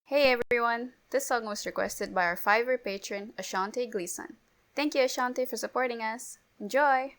Hey everyone! This song was requested by our Fiverr patron, Ashante Gleason. Thank you, Ashante, for supporting us. Enjoy!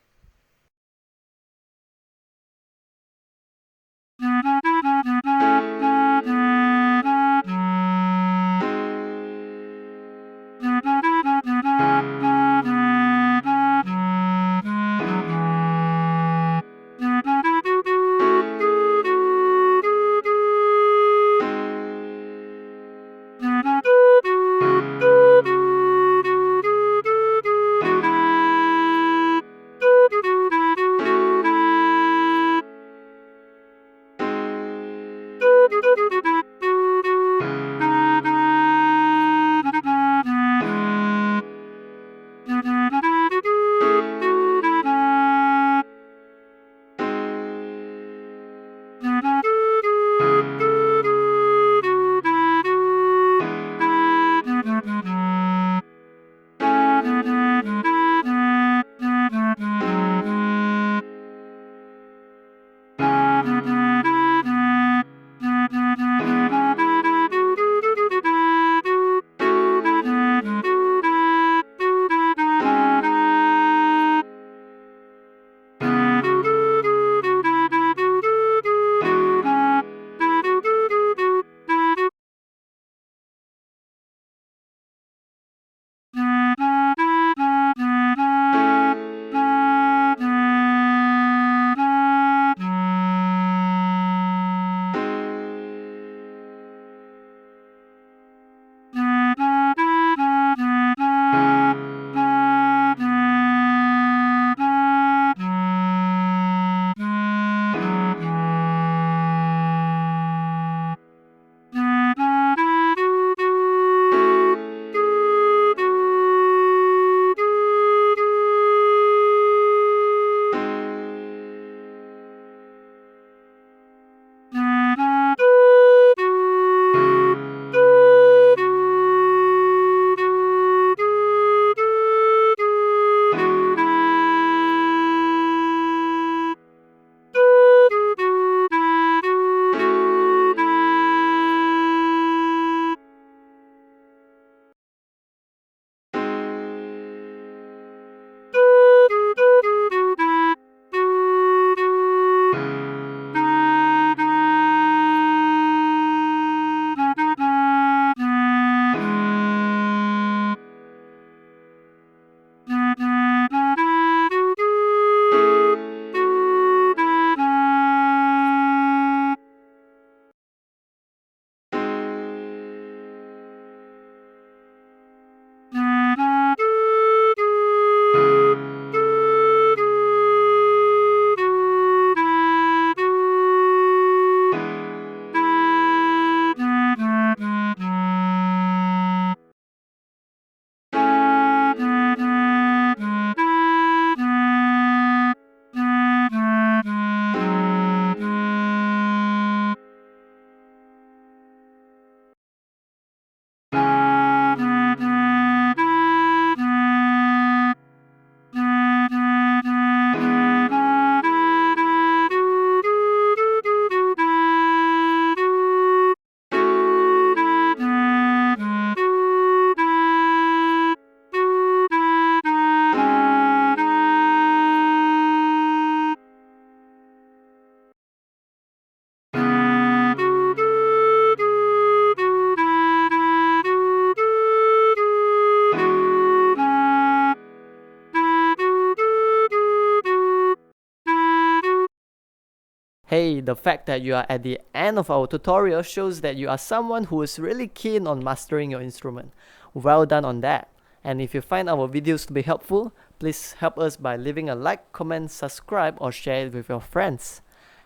Hey, the fact that you are at the end of our tutorial shows that you are someone who is really keen on mastering your instrument. Well done on that. And if you find our videos to be helpful, please help us by leaving a like, comment, subscribe, or share it with your friends.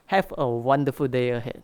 Have a wonderful day ahead.